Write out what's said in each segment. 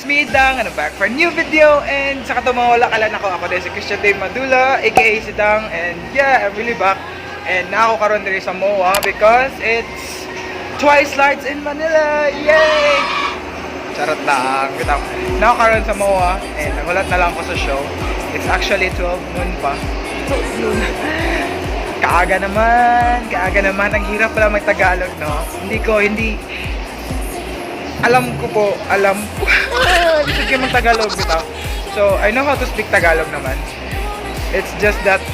me, Cdang, and I'm back for a new video. And sa katumawala kalan ako din si Christian Dave Madula, aka Cdang. And yeah, I'm really back. And na ako karon diri sa MOA because it's TWICELIGHTS in Manila. Yay! Charot lang. Na ako karon sa MOA and naghulat na lang ako sa show. It's actually 12 noon pa. 12 noon. Kaaga naman. Ang hirap pala mag-Tagalog, no? Hindi. Alam ko. Hindi ko mag-Tagalog bitaw. So, I know how to speak Tagalog naman. It's just that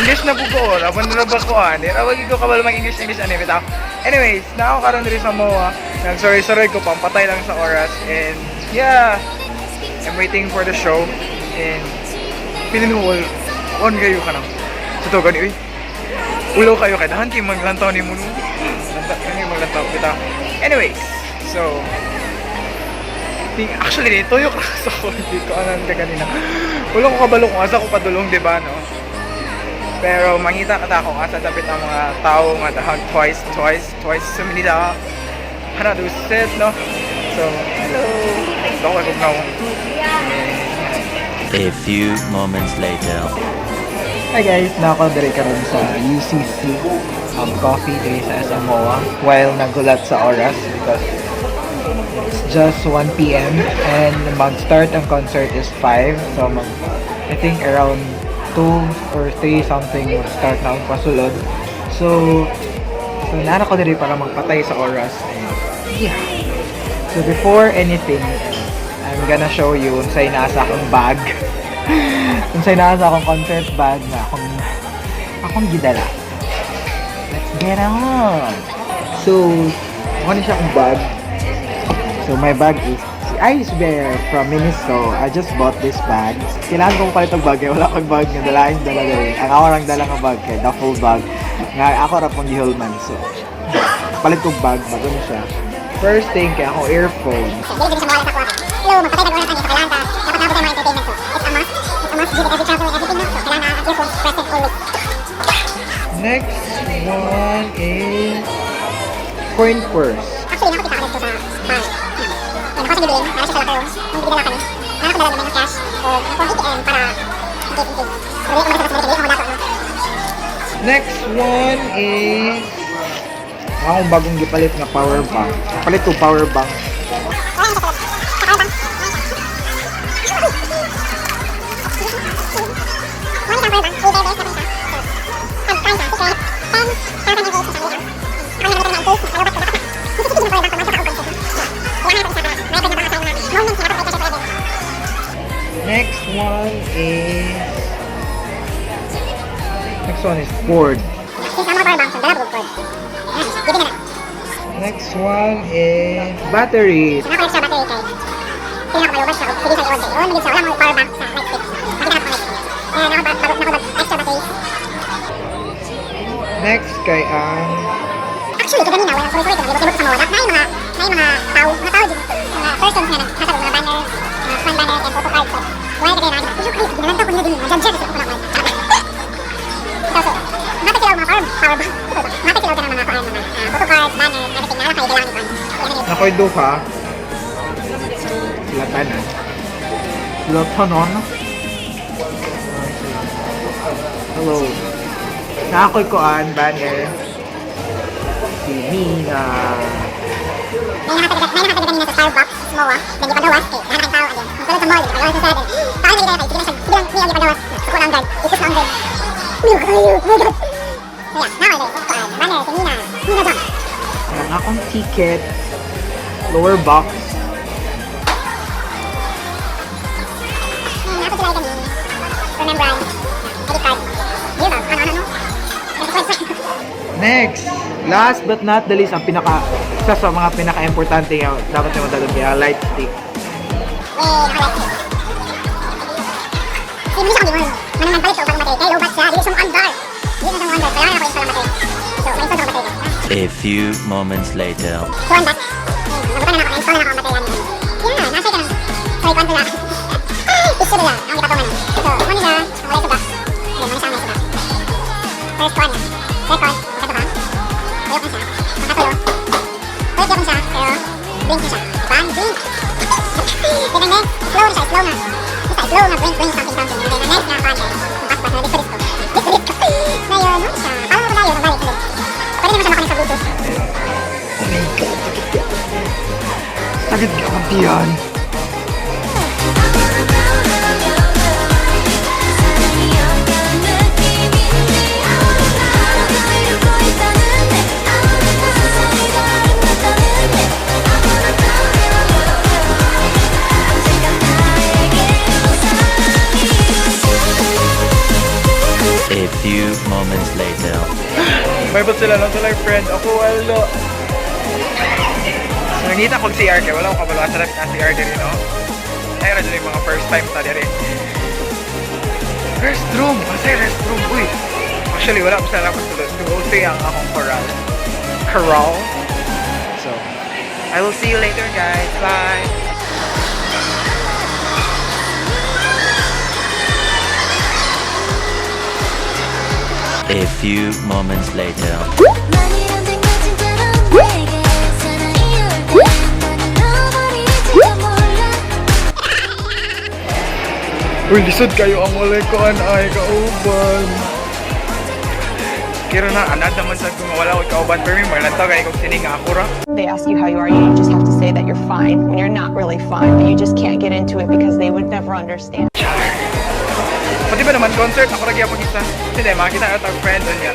English na po ko. Rabon na ba ko, Rawag ko kabalo mag-English, bitaw. Anyways, na ako karon diri sa MOA. Nag-sorry ko, pampatay lang sa oras. And, yeah. I'm waiting for the show. And, pininuol. On kayo ka na. So, gani, ulo kayo kay dahan kayo maglantaw ni Muno. Maglantaw kita. Anyways, so actually tuyok lang sa ko. Hindi ko alam ka kanina. Ulo ko kabalo kung asa ko padulong, diba, no? Pero mangita ka ta kung asa dapat ang mga tao nga dahag twice sa Manila. Hana do set, no? So, hello. Dako ko now. A few moments later. Hi guys, nako diri karon sa UCC coffee diri sa MOA while naghulat sa oras because it's just 1 PM and mag-start ang concert is 5, so I think around 2 or 3 something mag-start na ang pasulod. So nana ko diri para magpatay sa oras. And yeah. So before anything, I'm gonna show you unsay nasa akong bag. Unsay nasa akong concert bag na akong gidala. Let's get on! So, ano siya akong bag? So, my bag is si Ice Bear from Miniso. I just bought this bag. Kailangan kong palit ang bag kaya wala akong bag nga dala diri. Ang ako lang dala ng bag kaya duffel bag. Nga ako ra pong gihulman. So, palit kong bag, bago na siya. First thing kaya akong earphone. Hello, magpatay na sa kailangan ka. Dapat nabot ang mga entertainment. So, it's a must give it every travel, everything, no? So, kailangan na earphones present always. Next one is coin purse. Actually, nakapita ka dito sa bag. Yan, ako sa bibilin. Para siya sa locker room. Kung bibigyan kami. Nakakadala naman ng cash. O, nakapong ATM para in-case. So, umalis ako sa mga ako dato, no? Next one is akong bagong gipalit nga power bank. Palit ko power bank. Next one is cord. Next one is batteries. Next kay ang actually kanina wala sorry kung libot sa mga tao din mga persons na nasa mga banner, mga fan banner and photo cards. Wala kay na ito kay ginalanta ko na din ang judge sa mga so mata sila mga power bank mata sila ng mga photo cards, banner, everything na kay kailangan ito. Nakoy duha sila tanan. Hello. Nakakoy ko an banner si Mina. May nakatagal kanina sa Starbucks sa MOA. Then ipagawas kay nakakang tao again. Ang tulad sa mall, ipagawas sa sadin. Paano nila kay sige lang niya ipagawas. Suko lang guard. Ipos lang guard. Mio kayo. My god. So yeah, nakakay ko an banner si Mina. Mina dam. Ang akong ticket lower box. Ako sila kanina. Remembrance. Edit card. Ano? Next, last but not the least, ang isa sa mga pinaka-importante nga dapat nyo madalong kaya light stick. Hindi siya kung manang palit o pang matay. Kaya lobat siya, hindi siya mo-under. Hindi siya mo-under, kaya ako yung pala matay. So, may isa sa matay. A few moments later. So, I'm back. Nabutan na ako, install na ako ang matay yan. Yeah, nasa ka lang. Sorry, kwanto lang. Issue nila, ang ipatungan. So, ano siya, ang walay subak. Yan, ano siya ang walay subak. First one, second, ikaduha. Ayok na siya. Pangkatulo. Ulit yapon siya, pero blink na siya. Diba? Blink! kami sa Bluetooth. Oh my God, sakit ka magtiyan. A few moments later. May ba't sila lang sila friend? Ako wala. So nangita kong CR kaya wala akong kabalo. Sarap na CR din, no? Ay, radyo yung mga first time sa diri. Restroom! Kasi restroom! Uy! Actually, wala pa sila matulog. Tugote ang akong coral. Coral? So, I will see you later, guys. Bye! A few moments later. Uy, lisod kayo ang walay ko ay kauban. Kira na, anad naman sa kung wala ko kauban. Pero may lantaw kayo kung sining ako ra. They ask you how you are, you just have to say that you're fine when you're not really fine, but you just can't get into it because they would never understand. Pati ba naman concert, ako lagi ako isa. Hindi, makita ka tag friend niya.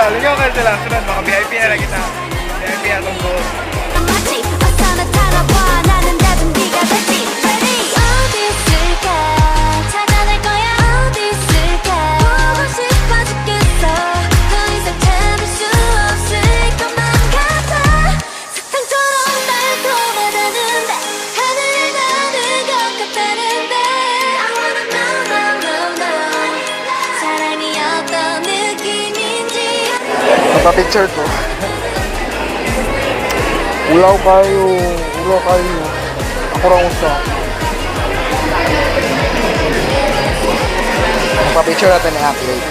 Ligaw kayo sila. Sunod, mga VIP na lang kita. VIP na itong gold. Picture ko. Ulaw kayo. Ako lang usa. Picture natin ni athlete.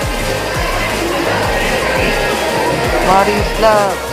Maris Love.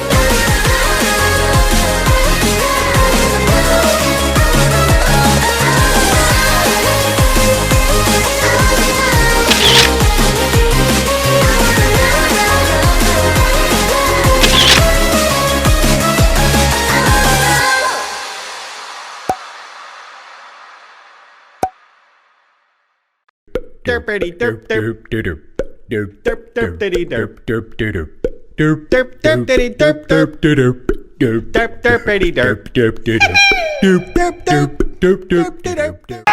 Derpity derp derp derp derp derp derpity derp derp derp derp derp derpity derp derp derp derp derp derpity derp derp derp derp derp derp derp derp derp.